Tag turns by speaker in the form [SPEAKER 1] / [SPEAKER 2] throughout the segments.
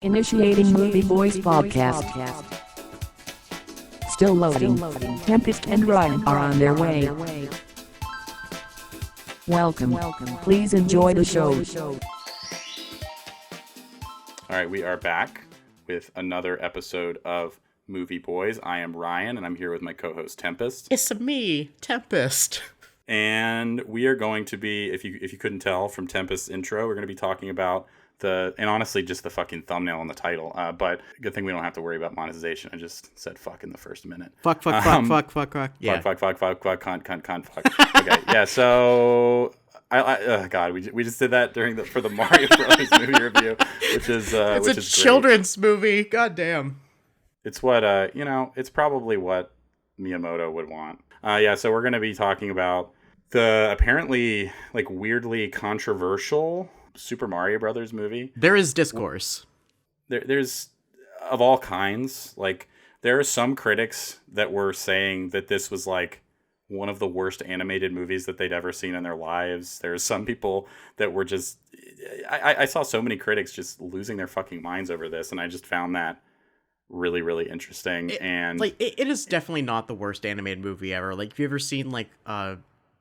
[SPEAKER 1] Initiating Movieboys podcast. Still loading. Tempest and Ryan are on their way. Welcome. Please enjoy the show.
[SPEAKER 2] All right, we are back with another episode of Movieboys. I am Ryan, and I'm here with my co-host Tempest.
[SPEAKER 3] It's me, Tempest.
[SPEAKER 2] And we are going to be, if you couldn't tell from Tempest's intro, we're going to be talking about and honestly, just the fucking thumbnail and the title. But good thing we don't have to worry about monetization. I just said fuck in the first minute.
[SPEAKER 3] Fuck. Yeah.
[SPEAKER 2] Fuck. Okay, yeah. So, God, we just did that for the Mario Brothers movie review, which is
[SPEAKER 3] it's
[SPEAKER 2] which
[SPEAKER 3] a
[SPEAKER 2] is
[SPEAKER 3] children's movie. God damn.
[SPEAKER 2] It's what it's probably what Miyamoto would want. Yeah. So we're gonna be talking about the apparently like weirdly controversial Super Mario Brothers movie.
[SPEAKER 3] There is discourse.
[SPEAKER 2] There's of all kinds. Like, there are some critics that were saying that this was like one of the worst animated movies that they'd ever seen in their lives. There's some people that were just I saw so many critics just losing their fucking minds over this, and I just found that really, really interesting.
[SPEAKER 3] It is definitely not the worst animated movie ever. Like, have you ever seen like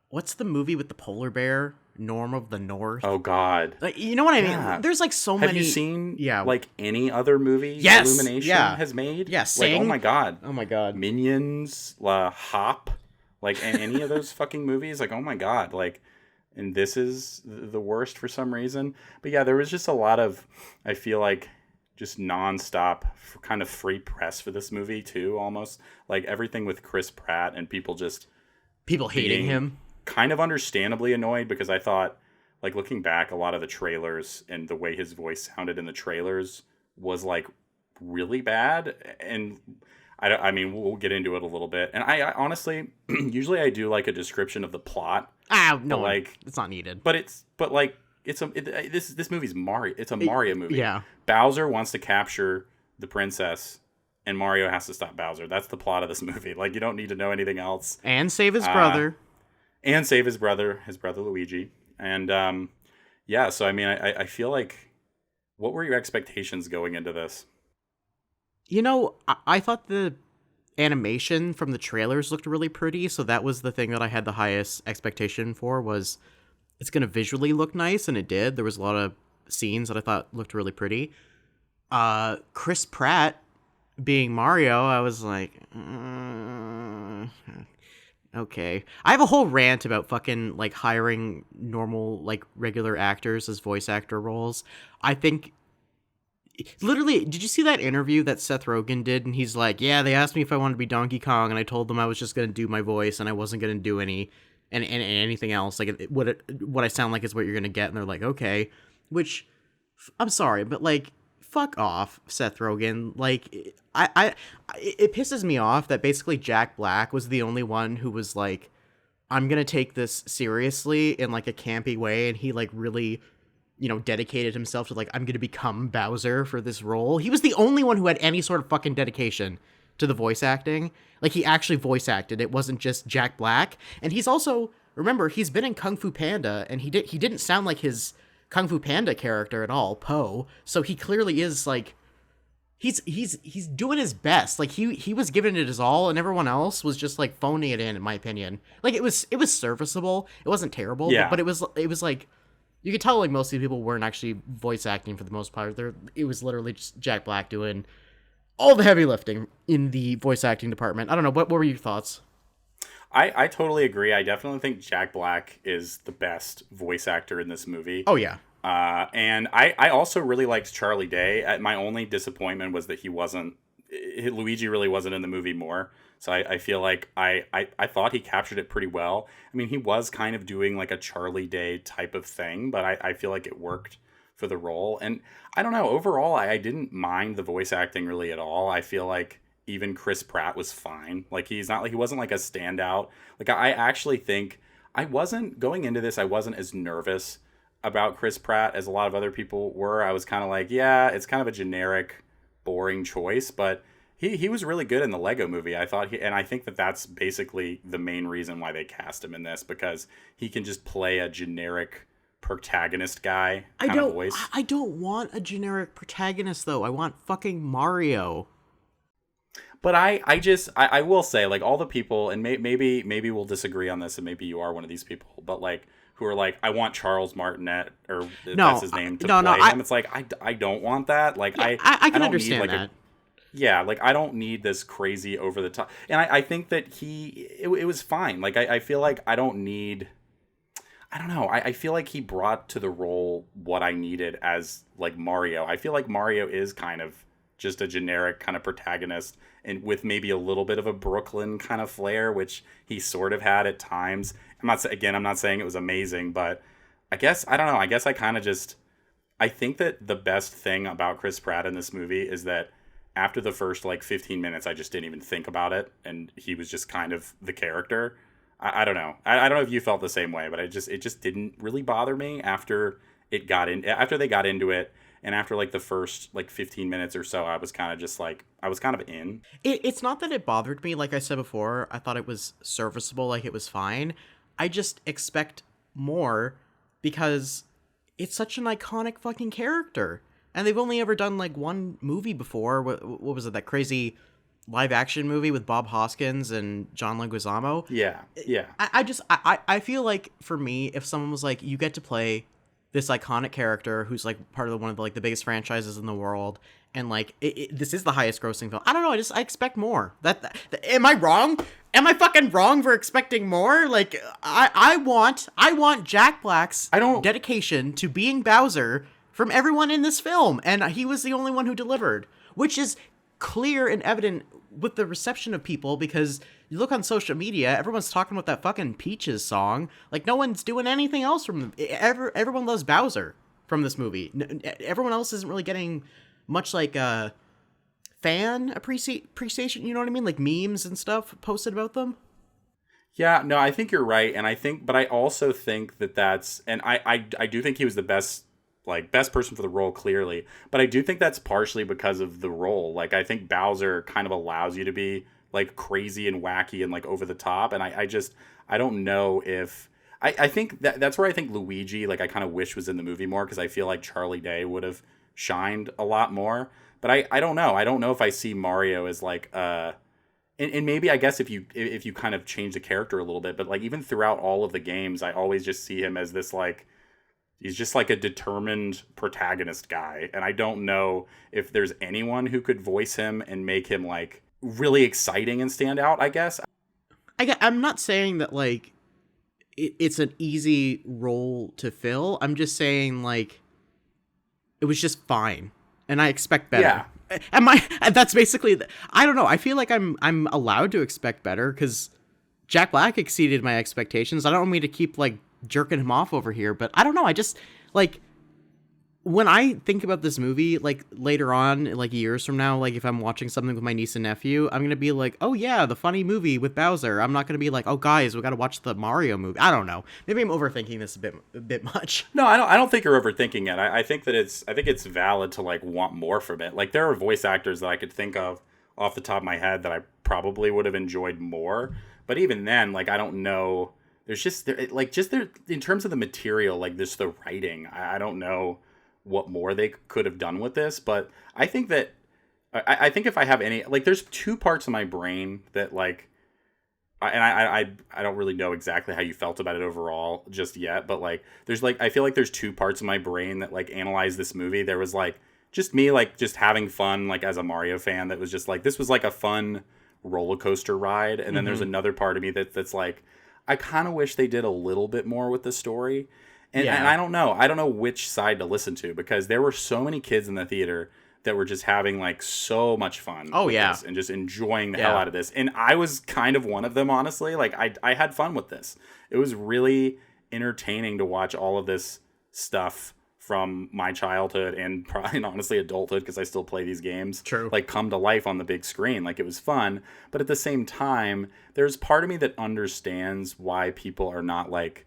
[SPEAKER 3] what's the movie with the polar bear? Norm of the North.
[SPEAKER 2] Oh God!
[SPEAKER 3] Like, you know what I mean? There's like so many.
[SPEAKER 2] Have you seen like any other movie Illumination has made?
[SPEAKER 3] Yes.
[SPEAKER 2] Like, oh my God!
[SPEAKER 3] Minions,
[SPEAKER 2] Hop, like any of those fucking movies. Like, oh my God! Like, and this is the worst for some reason. But yeah, there was just a lot of, I feel like, just nonstop kind of free press for this movie too. Almost like everything with Chris Pratt and people
[SPEAKER 3] hating him.
[SPEAKER 2] Kind of understandably annoyed, because I thought, like, looking back, a lot of the trailers and the way his voice sounded in the trailers was like really bad. And I mean, we'll get into it a little bit. And I honestly, usually I do like a description of the plot.
[SPEAKER 3] No,
[SPEAKER 2] like,
[SPEAKER 3] it's not needed.
[SPEAKER 2] This movie's Mario. It's a Mario movie.
[SPEAKER 3] Yeah.
[SPEAKER 2] Bowser wants to capture the princess, and Mario has to stop Bowser. That's the plot of this movie. Like, you don't need to know anything else.
[SPEAKER 3] And save his brother.
[SPEAKER 2] And save his brother Luigi. And, yeah, so, I mean, I feel like, what were your expectations going into this?
[SPEAKER 3] You know, I thought the animation from the trailers looked really pretty, so that was the thing that I had the highest expectation for, was it's going to visually look nice, and it did. There was a lot of scenes that I thought looked really pretty. Chris Pratt being Mario, I was like, okay. I have a whole rant about fucking, like, hiring normal, like, regular actors as voice actor roles. I think, literally, did you see that interview that Seth Rogen did? And he's like, yeah, they asked me if I wanted to be Donkey Kong, and I told them I was just going to do my voice, and I wasn't going to do anything else. Like, what I sound like is what you're going to get. And they're like, okay. Which, I'm sorry, but, like, fuck off, Seth Rogen. Like, it pisses me off that basically Jack Black was the only one who was like, I'm gonna take this seriously in like a campy way, and he like really, dedicated himself to like, I'm gonna become Bowser for this role. He was the only one who had any sort of fucking dedication to the voice acting. Like, he actually voice acted. It wasn't just Jack Black. And he's also, remember, he's been in Kung Fu Panda, and he didn't sound like his Kung Fu Panda character at all, Po. So he clearly is like, he's doing his best. Like, he was giving it his all, and everyone else was just like phoning it in my opinion. Like, it was serviceable. It wasn't terrible, but it was like, you could tell like most of the people weren't actually voice acting for the most part. It was literally just Jack Black doing all the heavy lifting in the voice acting department. I don't know, what were your thoughts?
[SPEAKER 2] I totally agree. I definitely think Jack Black is the best voice actor in this movie.
[SPEAKER 3] Oh, yeah.
[SPEAKER 2] And I also really liked Charlie Day. My only disappointment was that Luigi really wasn't in the movie more. So I feel like I thought he captured it pretty well. I mean, he was kind of doing like a Charlie Day type of thing, but I feel like it worked for the role. And I don't know, overall, I didn't mind the voice acting really at all. I feel like even Chris Pratt was fine. Like, he wasn't like a standout. Like, I actually think going into this, I wasn't as nervous about Chris Pratt as a lot of other people were. I was kind of like, yeah, it's kind of a generic, boring choice, but he was really good in the Lego movie. I thought and I think that's basically the main reason why they cast him in this, because he can just play a generic protagonist guy kind of voice.
[SPEAKER 3] I don't want a generic protagonist though. I want fucking Mario.
[SPEAKER 2] But I will say, like, all the people, and maybe we'll disagree on this, and maybe you are one of these people, but like, who are like, I want Charles Martinet, or that's his name, to play him. It's like, I don't want that. Like,
[SPEAKER 3] yeah, I can understand
[SPEAKER 2] need, like,
[SPEAKER 3] that.
[SPEAKER 2] Yeah, like, I don't need this crazy over the top. And I think that it was fine. Like, I feel like I don't need, I don't know. I feel like he brought to the role what I needed as, like, Mario. I feel like Mario is kind of just a generic kind of protagonist, and with maybe a little bit of a Brooklyn kind of flair, which he sort of had at times. I'm not saying it was amazing, but I guess, I don't know. I guess I kind of just, I think that the best thing about Chris Pratt in this movie is that after the first, like, 15 minutes, I just didn't even think about it, and he was just kind of the character. I don't know. I don't know if you felt the same way, but it just didn't really bother me after they got into it. And after, like, the first, like, 15 minutes or so, I was kind of just, like, I was kind of in.
[SPEAKER 3] It's not that it bothered me. Like I said before, I thought it was serviceable, like, it was fine. I just expect more because it's such an iconic fucking character. And they've only ever done, like, one movie before. What was it, that crazy live-action movie with Bob Hoskins and John Leguizamo?
[SPEAKER 2] Yeah.
[SPEAKER 3] I feel like, for me, if someone was like, you get to play this iconic character who's, like, part of one of the, like, the biggest franchises in the world, and, like, this is the highest grossing film. I don't know. I expect more. That am I wrong? Am I fucking wrong for expecting more? Like, I want Jack Black's dedication to being Bowser from everyone in this film, and he was the only one who delivered, which is clear and evident with the reception of people, because you look on social media, everyone's talking about that fucking Peaches song. Like, no one's doing anything else from everyone loves Bowser from this movie. Everyone else isn't really getting much, like, fan appreciation, you know what I mean? Like, memes and stuff posted about them.
[SPEAKER 2] Yeah, no, I think you're right, but I also think that's, and I do think he was the best person for the role, clearly, but I do think that's partially because of the role. Like, I think Bowser kind of allows you to be, like, crazy and wacky and, like, over the top, and I don't know if, I think that's where I think Luigi, like, I kind of wish was in the movie more, because I feel like Charlie Day would have shined a lot more, but I don't know if I see Mario as, like, and maybe, I guess, if you kind of change the character a little bit, but, like, even throughout all of the games, I always just see him as this, like, he's just, like, a determined protagonist guy. And I don't know if there's anyone who could voice him and make him, like, really exciting and stand out, I guess.
[SPEAKER 3] I'm not saying that, like, it's an easy role to fill. I'm just saying, like, it was just fine. And I expect better. Yeah. That's basically, I don't know. I feel like I'm allowed to expect better, because Jack Black exceeded my expectations. I don't want me to keep, like, jerking him off over here, but I don't know. I just, like, when I think about this movie, like, later on, like, years from now, like, if I'm watching something with my niece and nephew, I'm gonna be like, oh yeah, the funny movie with Bowser. I'm not gonna be like, oh guys, we gotta watch the Mario movie. I don't know. Maybe I'm overthinking this a bit much.
[SPEAKER 2] No, I don't think you're overthinking it. I think it's valid to, like, want more from it. Like, there are voice actors that I could think of off the top of my head that I probably would have enjoyed more, but even then, like, I don't know. There's just, in terms of the material, like, this, the writing, I don't know what more they could have done with this, but I think that, I think if I have any, like, there's two parts of my brain that, like, I don't really know exactly how you felt about it overall just yet, but, like, there's, like, I feel like there's two parts of my brain that, like, analyze this movie. There was, like, just me, like, just having fun, like, as a Mario fan, that was just, like, this was, like, a fun roller coaster ride, and then there's another part of me that's, like, I kind of wish they did a little bit more with the story. And I don't know which side to listen to, because there were so many kids in the theater that were just having, like, so much fun.
[SPEAKER 3] Oh, yeah.
[SPEAKER 2] This, and just enjoying the hell out of this. And I was kind of one of them, honestly. Like, I had fun with this. It was really entertaining to watch all of this stuff from my childhood and probably, honestly, adulthood, because I still play these games.
[SPEAKER 3] True.
[SPEAKER 2] Like, come to life on the big screen. Like, it was fun. But at the same time, there's part of me that understands why people are not, like,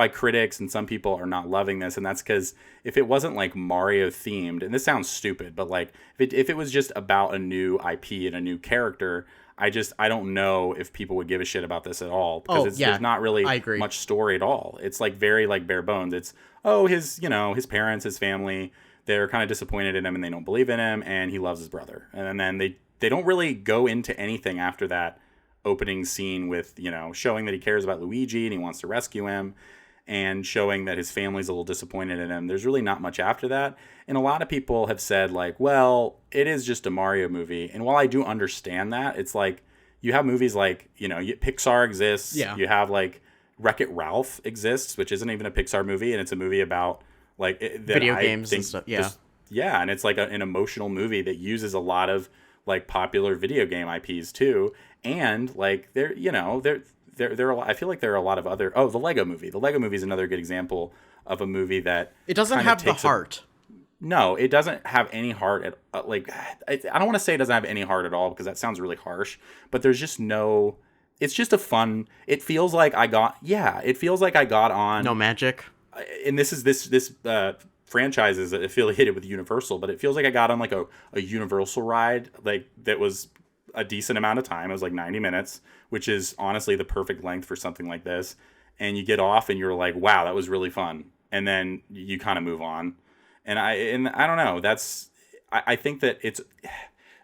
[SPEAKER 2] critics and some people are not loving this, and that's because if it wasn't like Mario themed, and this sounds stupid, but like if it was just about a new IP and a new character, I don't know if people would give a shit about this at all, because there's not really much story at all. It's like very like bare bones. It's his parents, his family, they're kind of disappointed in him and they don't believe in him, and he loves his brother, and then they don't really go into anything after that opening scene with showing that he cares about Luigi and he wants to rescue him, and showing that his family's a little disappointed in him. There's really not much after that. And a lot of people have said, like, well, it is just a Mario movie. And while I do understand that, it's like, you have movies like, Pixar exists.
[SPEAKER 3] Yeah.
[SPEAKER 2] You have, like, Wreck-It Ralph exists, which isn't even a Pixar movie. And it's a movie about, like...
[SPEAKER 3] video games and stuff, yeah.
[SPEAKER 2] Yeah, and it's, like, an emotional movie that uses a lot of, like, popular video game IPs, too. And, like, I feel like there are a lot of other... Oh, the Lego Movie. The Lego Movie is another good example of a movie that...
[SPEAKER 3] It doesn't have the heart.
[SPEAKER 2] No, it doesn't have any heart. I don't want to say it doesn't have any heart at all, because that sounds really harsh. But there's just no... It's just a fun... It feels like I got on...
[SPEAKER 3] No magic.
[SPEAKER 2] And this franchise is affiliated with Universal, but it feels like I got on like a Universal ride, like that was a decent amount of time. It was like 90 minutes, which is honestly the perfect length for something like this. And you get off and you're like, wow, that was really fun. And then you kind of move on. And I don't know. I think that it's,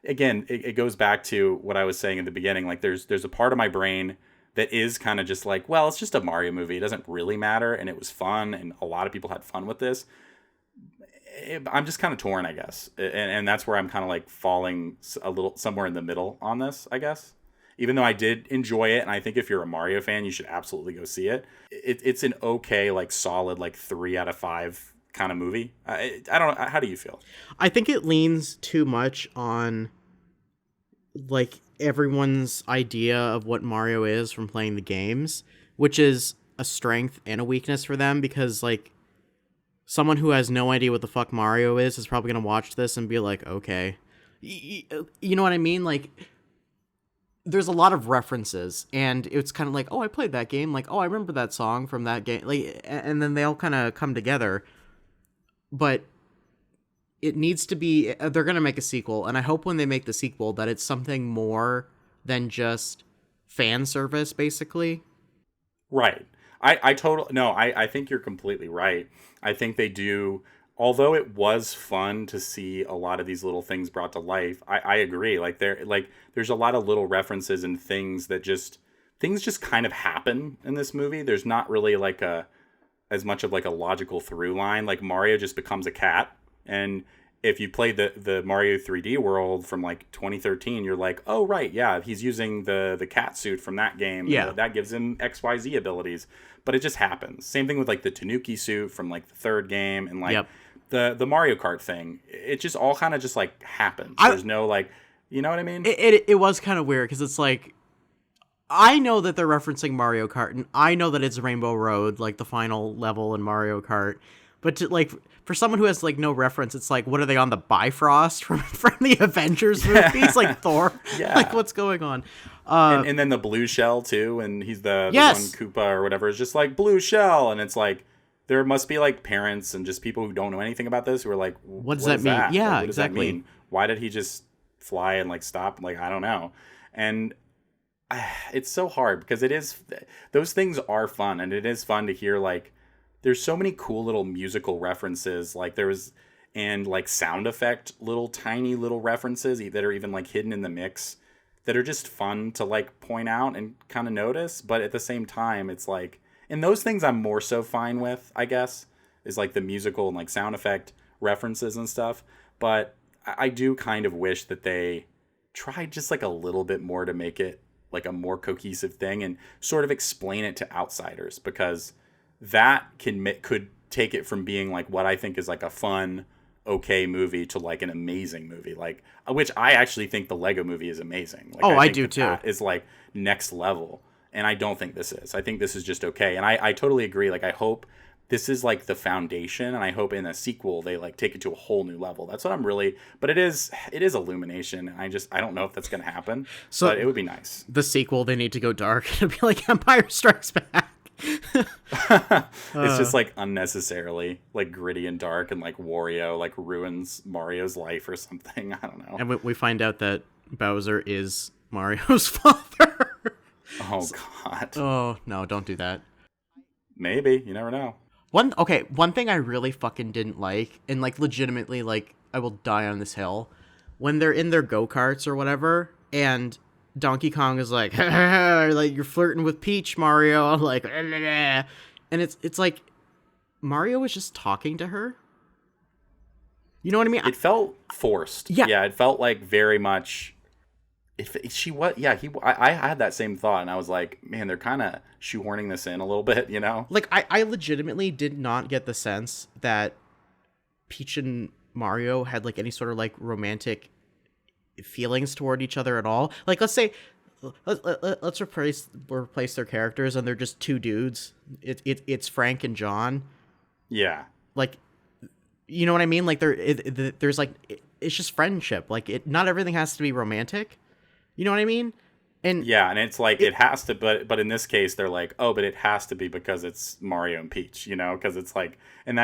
[SPEAKER 2] again, it goes back to what I was saying in the beginning. Like there's a part of my brain that is kind of just like, well, it's just a Mario movie. It doesn't really matter. And it was fun. And a lot of people had fun with this. I'm just kind of torn, I guess. And that's where I'm kind of like falling a little somewhere in the middle on this, I guess. Even though I did enjoy it, and I think if you're a Mario fan, you should absolutely go see it. It's an okay, like solid, like 3 out of 5 kind of movie. I don't know. How do you feel?
[SPEAKER 3] I think it leans too much on like everyone's idea of what Mario is from playing the games, which is a strength and a weakness for them, because like someone who has no idea what the fuck Mario is probably going to watch this and be like, okay. You know what I mean? Like, there's a lot of references, and it's kind of like, oh, I played that game. Like, oh, I remember that song from that game. Like, and then they all kind of come together. But it needs to be... They're going to make a sequel, and I hope when they make the sequel that it's something more than just fan service, basically.
[SPEAKER 2] Right. I think you're completely right. I think they do, although it was fun to see a lot of these little things brought to life. I agree. Like there's a lot of little references and things just kind of happen in this movie. There's not really like as much of like a logical through line. Like Mario just becomes a cat, and if you play the Mario 3D World from like 2013, you're like, oh right, yeah, he's using the cat suit from that game.
[SPEAKER 3] Yeah,
[SPEAKER 2] that gives him XYZ abilities. But it just happens. Same thing with like the Tanuki suit from like the third game, and like the Mario Kart thing. It just all kind of just like happens. There's no like, you know what I mean?
[SPEAKER 3] It was kind of weird, because it's like, I know that they're referencing Mario Kart, and I know that it's Rainbow Road, like the final level in Mario Kart. But to, like, for someone who has like no reference, it's like, what are they on, the Bifrost from the Avengers movies, like Thor? Yeah. Like, what's going on?
[SPEAKER 2] And then the blue shell too, and he's the one Koopa or whatever. It's just like blue shell, and it's like there must be like parents and just people who don't know anything about this who are like,
[SPEAKER 3] what does that mean? Yeah,
[SPEAKER 2] like, what
[SPEAKER 3] exactly.
[SPEAKER 2] Does that mean? Why did he just fly and like stop? Like, I don't know. And it's so hard, because those things are fun, and it is fun to hear like. There's so many cool little musical references, like and like sound effect tiny little references that are even like hidden in the mix, that are just fun to like point out and kind of notice. But at the same time, it's like, and those things I'm more so fine with, I guess, is like the musical and like sound effect references and stuff. But I do kind of wish that they tried just like a little bit more to make it like a more cohesive thing and sort of explain it to outsiders, because that could take it from being like what I think is like a fun, okay movie to like an amazing movie, like which I actually think the Lego Movie is amazing. Like,
[SPEAKER 3] I do too.
[SPEAKER 2] That is like next level, and I don't think this is. I think this is just okay, and I totally agree. Like I hope this is like the foundation, and I hope in a sequel they like take it to a whole new level. That's what I'm really. But it is Illumination, and I don't know if that's gonna happen. So but it would be nice.
[SPEAKER 3] The sequel, they need to go dark and be like Empire Strikes Back.
[SPEAKER 2] It's just like unnecessarily like gritty and dark, and like Wario like ruins Mario's life or something. I don't know.
[SPEAKER 3] And we find out that Bowser is Mario's father.
[SPEAKER 2] Oh God.
[SPEAKER 3] Oh no, don't do that.
[SPEAKER 2] Maybe, you never know.
[SPEAKER 3] One thing I really fucking didn't like, and like legitimately like I will die on this hill, when they're in their go-karts or whatever, and Donkey Kong is like, like you're flirting with Peach, Mario, like, and it's like Mario was just talking to her. You know what I mean?
[SPEAKER 2] It felt forced. Yeah, it felt like very much. If she was, yeah, I had that same thought, and I was like, man, they're kind of shoehorning this in a little bit, you know?
[SPEAKER 3] Like, I legitimately did not get the sense that Peach and Mario had, like, any sort of, like, romantic feelings toward each other at all. Like, let's say, let's replace their characters, and they're just two dudes. It's Frank and John.
[SPEAKER 2] Yeah.
[SPEAKER 3] Like, you know what I mean? Like, there's, like, it's just friendship. Like, not everything has to be romantic. You know what I mean? And
[SPEAKER 2] yeah, and it's like it has to, but in this case, they're like, oh, but it has to be because it's Mario and Peach, you know? Because it's like, and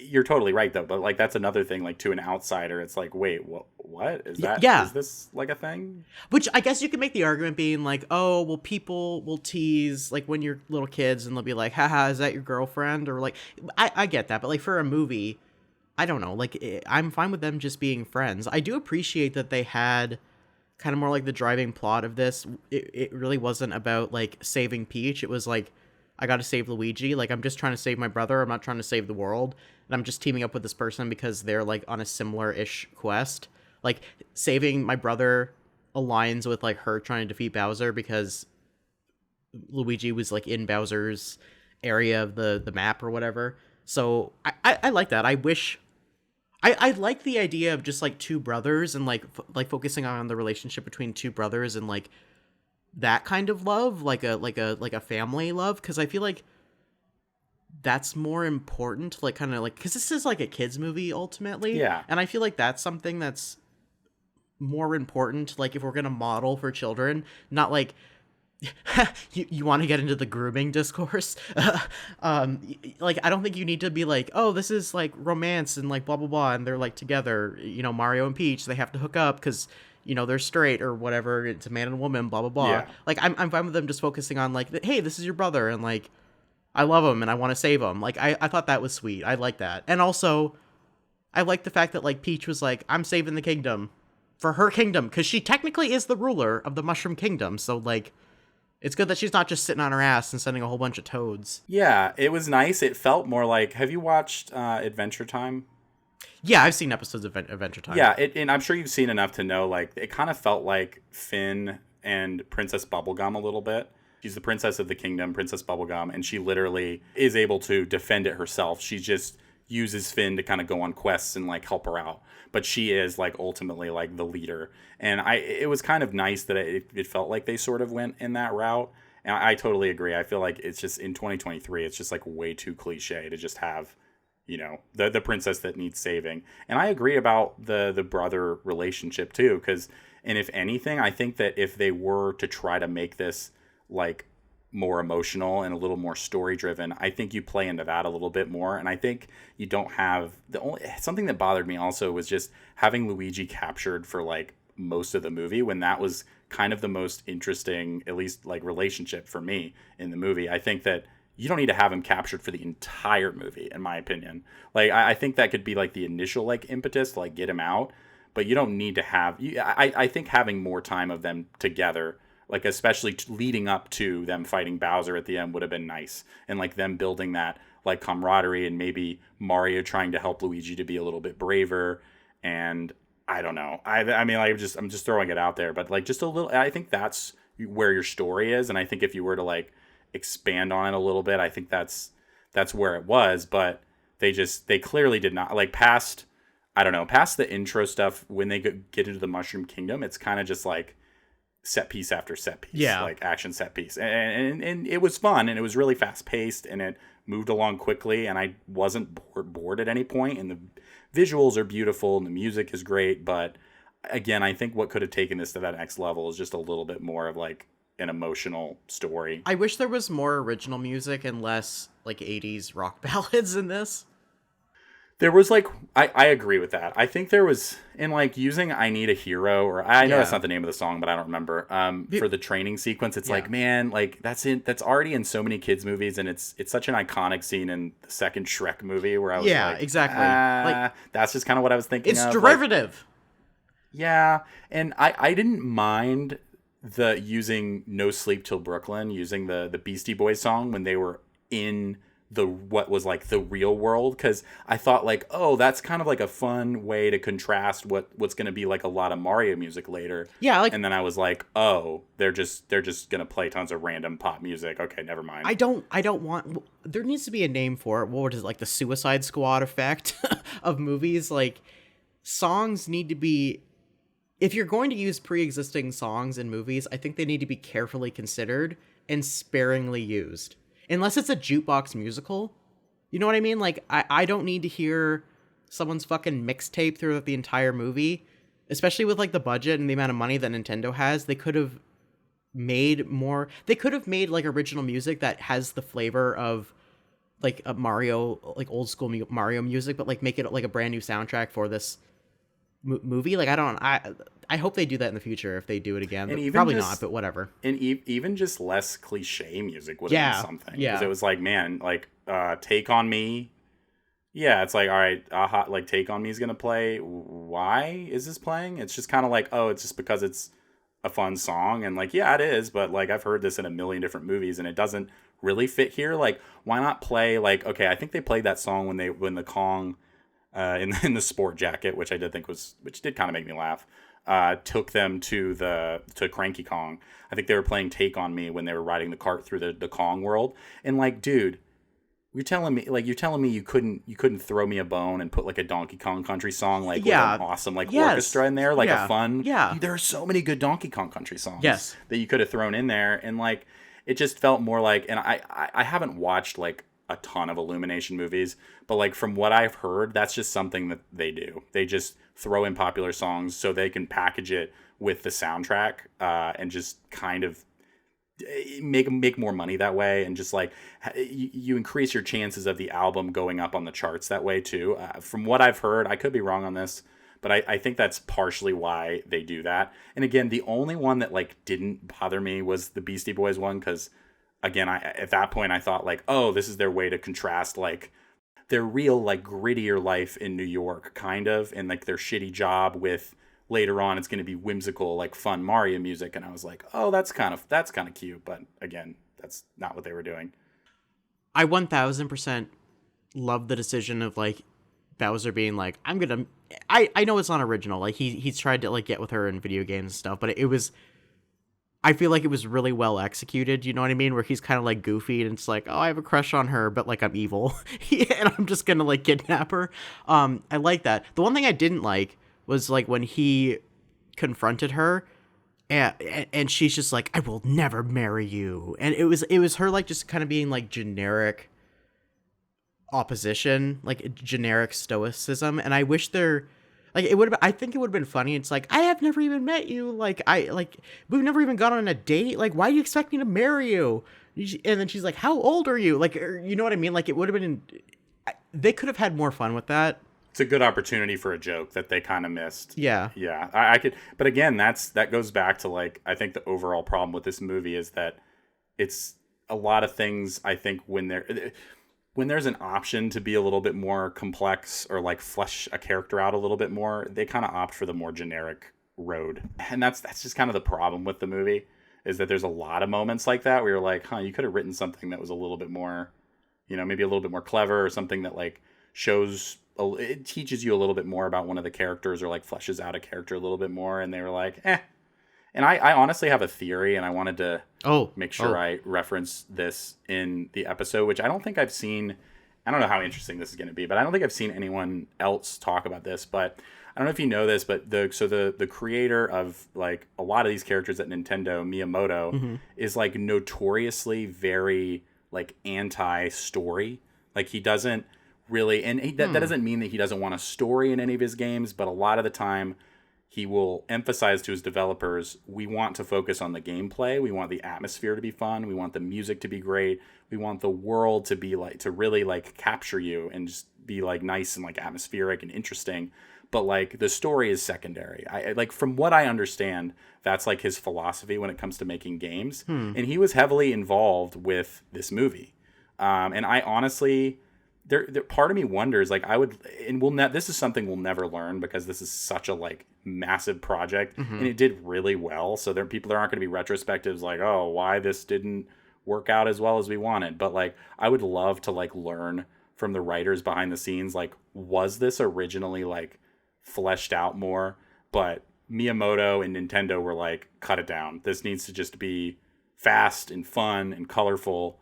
[SPEAKER 2] you're totally right though. But like that's another thing. Like to an outsider, it's like, wait, what is that?
[SPEAKER 3] Yeah.
[SPEAKER 2] Is this like a thing?
[SPEAKER 3] Which I guess you can make the argument being like, oh, well, people will tease like when you're little kids, and they'll be like, haha, is that your girlfriend? Or like, I get that, but like for a movie, I don't know. Like I'm fine with them just being friends. I do appreciate that they had kind of more like the driving plot of this. It really wasn't about like saving Peach. It was like, I gotta save Luigi. Like I'm just trying to save my brother. I'm not trying to save the world. And I'm just teaming up with this person because they're like on a similar-ish quest. Like saving my brother aligns with like her trying to defeat Bowser because Luigi was like in Bowser's area of the map or whatever. So I like that. I like the idea of just like two brothers and like focusing on the relationship between two brothers and like that kind of love, like a family love, because I feel like that's more important, like kind of like, because this is like a kids movie ultimately.
[SPEAKER 2] Yeah.
[SPEAKER 3] And I feel like that's something that's more important, like if we're gonna model for children, not like you want to get into the grooming discourse. Like I don't think you need to be like, oh, this is like romance and like blah blah blah, and they're like together, you know, Mario and Peach, they have to hook up because you know they're straight or whatever, it's a man and a woman, blah blah blah.
[SPEAKER 2] Yeah.
[SPEAKER 3] Like I'm fine with them just focusing on like, hey, this is your brother, and like I love him and I want to save him. Like I thought that was sweet. I like that. And also I like the fact that like Peach was like, I'm saving the kingdom for her kingdom, because she technically is the ruler of the Mushroom Kingdom. So like it's good that she's not just sitting on her ass and sending a whole bunch of toads.
[SPEAKER 2] Yeah, it was nice. It felt more like, have you watched Adventure Time?
[SPEAKER 3] Yeah, I've seen episodes of Adventure Time.
[SPEAKER 2] Yeah, and I'm sure you've seen enough to know, like, it kind of felt like Finn and Princess Bubblegum a little bit. She's the princess of the kingdom, Princess Bubblegum, and she literally is able to defend it herself. She just uses Finn to kind of go on quests and, like, help her out. But she is, like, ultimately, like, the leader. And it was kind of nice that it felt like they sort of went in that route. And I totally agree. I feel like it's just, in 2023, it's just, like, way too cliche to just have, you know, the princess that needs saving. And I agree about the brother relationship, too. And if anything, I think that if they were to try to make this, like, more emotional and a little more story driven, I think you play into that a little bit more. And I think you don't have something that bothered me also was just having Luigi captured for like most of the movie, when that was kind of the most interesting, at least like relationship for me in the movie. I think that you don't need to have him captured for the entire movie, in my opinion. Like I think that could be like the initial like impetus to like get him out, but you don't need to have. I think having more time of them together, like especially leading up to them fighting Bowser at the end, would have been nice, and like them building that like camaraderie, and maybe Mario trying to help Luigi to be a little bit braver. And I don't know. I mean, like, I'm just throwing it out there, but like just a little. I think that's where your story is, and I think if you were to like expand on it a little bit, I think that's where it was. But they clearly did not, like, past the intro stuff. When they get into the Mushroom Kingdom, it's kind of just like set piece after set piece,
[SPEAKER 3] yeah,
[SPEAKER 2] like action set piece, and it was fun, and it was really fast paced, and it moved along quickly, and I wasn't bored at any point, and the visuals are beautiful and the music is great. But again, I think what could have taken this to that next level is just a little bit more of like an emotional story.
[SPEAKER 3] I wish there was more original music and less like 80s rock ballads in this.
[SPEAKER 2] There was like, I agree with that. I think there was, in like using I Need a Hero, or I know that's not the name of the song, but I don't remember, for the training sequence. It's like, man, like that's already in so many kids movies, and it's such an iconic scene in the second Shrek movie where I was like,
[SPEAKER 3] exactly. Like,
[SPEAKER 2] that's just kind of what I was thinking
[SPEAKER 3] it's
[SPEAKER 2] of.
[SPEAKER 3] derivative.
[SPEAKER 2] Like, and I didn't mind the using No Sleep Till Brooklyn, using the Beastie Boys song when they were in what was like the real world, because I thought like, oh, that's kind of like a fun way to contrast what's going to be like a lot of Mario music later.
[SPEAKER 3] Yeah, like,
[SPEAKER 2] and then I was like, oh, they're just going to play tons of random pop music. Okay, never mind.
[SPEAKER 3] I don't want, there needs to be a name for it. What is it, like the Suicide Squad effect of movies? Like, songs need to be, if you're going to use pre-existing songs in movies, I think they need to be carefully considered and sparingly used. Unless it's a jukebox musical. You know what I mean? Like, I don't need to hear someone's fucking mixtape throughout the entire movie. Especially with, like, the budget and the amount of money that Nintendo has. They could have made more... They could have made, like, original music that has the flavor of, like, a Mario... Like, old school Mario music, but, like, make it, like, a brand new soundtrack for this movie. Like, I hope they do that in the future if they do it again. But probably not, but whatever.
[SPEAKER 2] And even just less cliche music would have been something.
[SPEAKER 3] Yeah.
[SPEAKER 2] Because it was like, man, like, Take On Me. Yeah, it's like, all right, like, Take On Me is going to play. Why is this playing? It's just kind of like, oh, it's just because it's a fun song. And like, yeah, it is. But like, I've heard this in a million different movies and it doesn't really fit here. Like, why not play, like, okay, I think they played that song when the Kong... in the sport jacket, which I did think which did kind of make me laugh, took them to Cranky Kong. I think they were playing Take On Me when they were riding the cart through the Kong world. And like, dude, you're telling me you couldn't throw me a bone and put like a Donkey Kong Country song like with an awesome like orchestra in there, like a fun.
[SPEAKER 3] Yeah.
[SPEAKER 2] There are so many good Donkey Kong Country songs that you could have thrown in there, and like it just felt more like. And I haven't watched like a ton of Illumination movies, but like from what I've heard, that's just something that they do. They just throw in popular songs so they can package it with the soundtrack and just kind of make more money that way, and just like you increase your chances of the album going up on the charts that way too. From what I've heard, I could be wrong on this, but I think that's partially why they do that. And again, the only one that like didn't bother me was the Beastie Boys one, because again, at that point I thought like, oh, this is their way to contrast like their real like grittier life in New York kind of, and like their shitty job with later on it's going to be whimsical like fun Mario music. And I was like, oh, that's kind of cute, but again, that's not what they were doing.
[SPEAKER 3] I 1000% love the decision of like Bowser being like, I know it's not original, like he's tried to like get with her in video games and stuff, but I feel like it was really well executed, you know what I mean? Where he's kind of like goofy and it's like, oh, I have a crush on her, but like I'm evil and I'm just gonna like kidnap her. I like that. The one thing I didn't like was like when he confronted her and she's just like, I will never marry you. And it was her like just kind of being like generic opposition, like generic stoicism. And I wish I think it would have been funny. It's like, I have never even met you. We've never even gone on a date. Like, why do you expect me to marry you? And then she's like, how old are you? Like, you know what I mean? Like, it would have been, they could have had more fun with that.
[SPEAKER 2] It's a good opportunity for a joke that they kind of missed.
[SPEAKER 3] Yeah.
[SPEAKER 2] Yeah. I could, but again, that goes back to like, I think the overall problem with this movie is that it's a lot of things. I think when there's an option to be a little bit more complex or like flesh a character out a little bit more, they kind of opt for the more generic road. And that's just kind of the problem with the movie, is that there's a lot of moments like that where you're like, you could have written something that was a little bit more, maybe a little bit more clever, or something that like it teaches you a little bit more about one of the characters, or like fleshes out a character a little bit more. And they were like, And I honestly have a theory, and I wanted to make sure I reference this in the episode, which I don't think I've seen. I don't know how interesting this is going to be, but I don't think I've seen anyone else talk about this. But I don't know if you know this, but the creator of like a lot of these characters at Nintendo, Miyamoto, is like notoriously very like anti-story. Like he doesn't really, and that doesn't mean that he doesn't want a story in any of his games, but a lot of the time he will emphasize to his developers, we want to focus on the gameplay. We want the atmosphere to be fun. We want the music to be great. We want the world to be like, to really like capture you and just be like nice and like atmospheric and interesting. But like the story is secondary. I like, from what I understand, that's like his philosophy when it comes to making games. And he was heavily involved with this movie. And I honestly, there part of me wonders, like I would, and this is something we'll never learn because this is such a like massive project and it did really well. So there aren't going to be retrospectives like, oh, why this didn't work out as well as we wanted. But like, I would love to like learn from the writers behind the scenes. Like, was this originally like fleshed out more, but Miyamoto and Nintendo were like, cut it down. This needs to just be fast and fun and colorful.